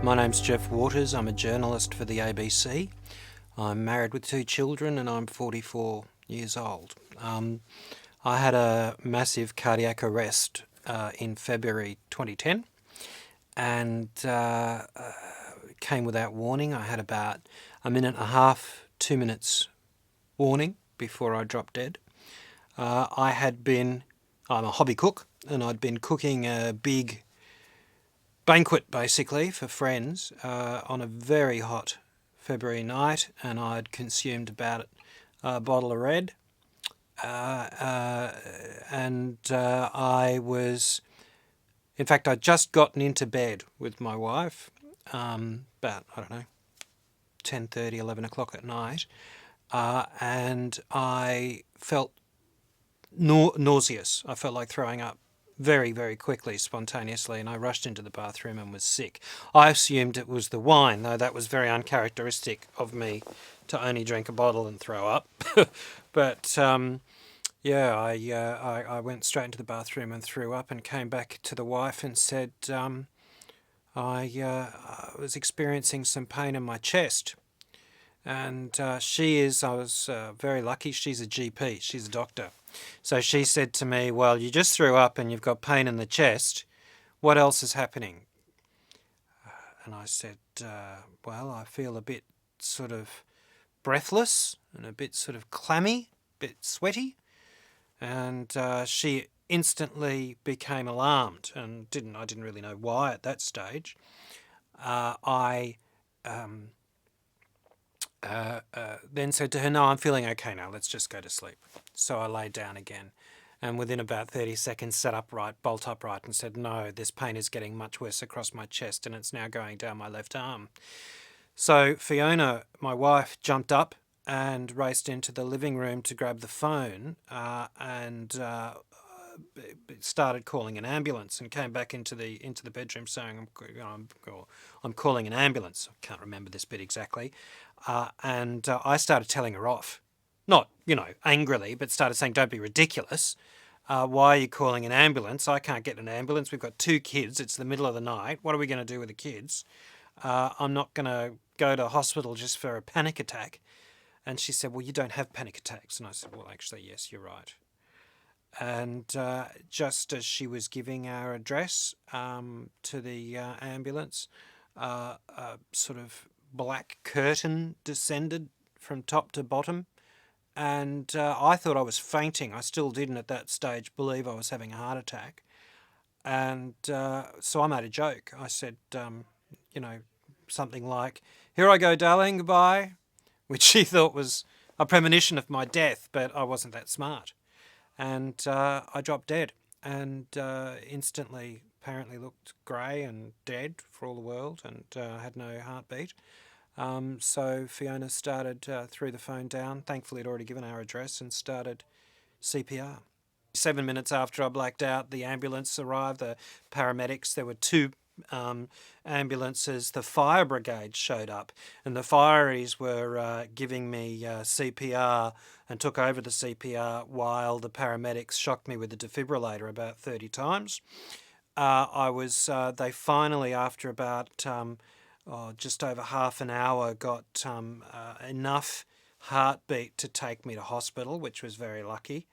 My name's Jeff Waters. I'm a journalist for the ABC. I'm married with 2 children and I'm 44 years old. I had a massive cardiac arrest in February 2010 and came without warning. I had about a minute and a half, 2 minutes warning before I dropped dead. I'm a hobby cook and I'd been cooking a big banquet basically for friends on a very hot February night, and I'd consumed about a bottle of red, and I'd just gotten into bed with my wife, about, 10:30, 11 o'clock at night, and I felt nauseous. I felt like throwing up very, very quickly, spontaneously, and I rushed into the bathroom and was sick. I assumed it was the wine, though that was very uncharacteristic of me to only drink a bottle and throw up. But I went straight into the bathroom and threw up and came back to the wife and said I was experiencing some pain in my chest. And I was very lucky, she's a GP, she's a doctor. So she said to me, well, you just threw up and you've got pain in the chest. What else is happening? And I said, well, I feel a bit sort of breathless and a bit sort of clammy, a bit sweaty. And she instantly became alarmed and I didn't really know why at that stage. I then said to her, no, I'm feeling okay now, let's just go to sleep. So I lay down again and within about 30 seconds sat upright, bolt upright, and said, no, this pain is getting much worse across my chest and it's now going down my left arm. So Fiona, my wife, jumped up and raced into the living room to grab the phone and started calling an ambulance, and came back into the bedroom saying, I'm calling an ambulance. I can't remember this bit exactly. And I started telling her off. Not, angrily, but started saying, don't be ridiculous. Why are you calling an ambulance? I can't get an ambulance. We've got 2 kids. It's the middle of the night. What are we going to do with the kids? I'm not going to go to hospital just for a panic attack. And she said, well, you don't have panic attacks. And I said, well, actually, yes, you're right. And just as she was giving our address to the ambulance, a sort of black curtain descended from top to bottom. And I thought I was fainting. I still didn't at that stage believe I was having a heart attack. And so I made a joke. I said, something like, here I go, darling, goodbye, which she thought was a premonition of my death, but I wasn't that smart. And I dropped dead and instantly apparently looked grey and dead for all the world, and had no heartbeat. So Fiona started, threw the phone down. Thankfully, I'd already given our address, and started CPR. 7 minutes after I blacked out, the ambulance arrived, the paramedics. There were 2 ambulances. The fire brigade showed up, and the fireys were giving me CPR and took over the CPR while the paramedics shocked me with the defibrillator about 30 times. They finally, after about just over half an hour, got enough heartbeat to take me to hospital, which was very lucky.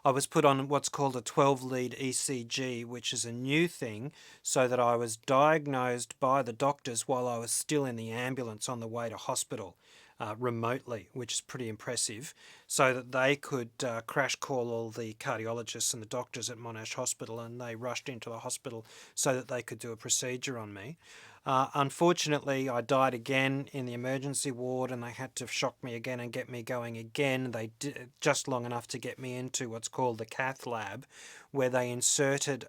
I was put on what's called a 12-lead ECG, which is a new thing, so that I was diagnosed by the doctors while I was still in the ambulance on the way to hospital, remotely, which is pretty impressive, so that they could crash call all the cardiologists and the doctors at Monash Hospital, and they rushed into the hospital so that they could do a procedure on me. Unfortunately, I died again in the emergency ward, and they had to shock me again and get me going again. They did just long enough to get me into what's called the cath lab, where they inserted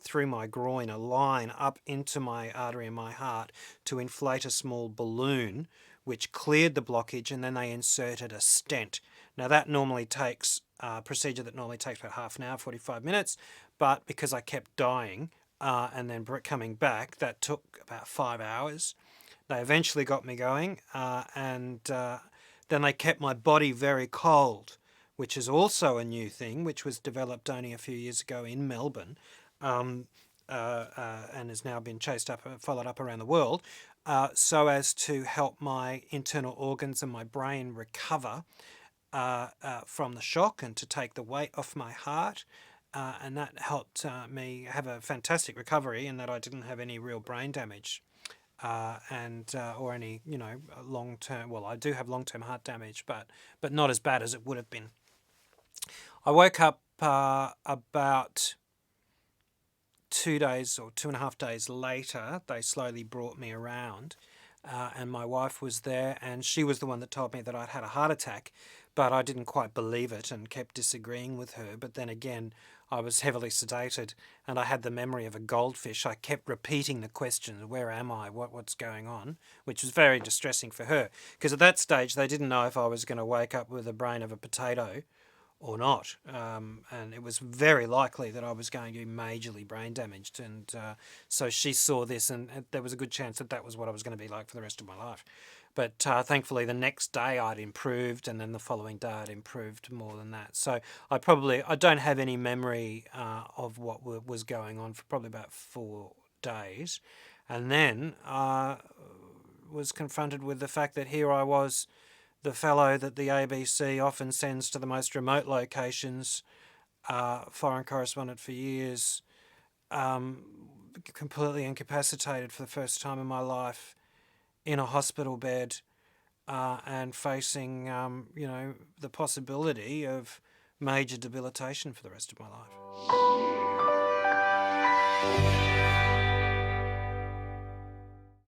through my groin a line up into my artery in my heart to inflate a small balloon, which cleared the blockage, and then they inserted a stent. Now that normally takes a procedure that normally takes about half an hour, 45 minutes, but because I kept dying, and then coming back, that took about 5 hours. They eventually got me going, and then they kept my body very cold, which is also a new thing, which was developed only a few years ago in Melbourne. and has now been followed up around the world, so as to help my internal organs and my brain recover from the shock and to take the weight off my heart. And that helped me have a fantastic recovery in that I didn't have any real brain damage and or any long term. Well, I do have long term heart damage, but not as bad as it would have been. I woke up about 2 days or 2.5 days later. They slowly brought me around, and my wife was there, and she was the one that told me that I'd had a heart attack, but I didn't quite believe it and kept disagreeing with her. But then again, I was heavily sedated, and I had the memory of a goldfish. I kept repeating the question, where am I, what's going on, which was very distressing for her, because at that stage they didn't know if I was going to wake up with the brain of a potato or not, and it was very likely that I was going to be majorly brain damaged, and so she saw this, and there was a good chance that that was what I was going to be like for the rest of my life. But thankfully the next day I'd improved, and then the following day I'd improved more than that. So I don't have any memory of what was going on for probably about 4 days, and then was confronted with the fact that here I was, the fellow that the ABC often sends to the most remote locations, foreign correspondent for years, completely incapacitated for the first time in my life, in a hospital bed, and facing, the possibility of major debilitation for the rest of my life.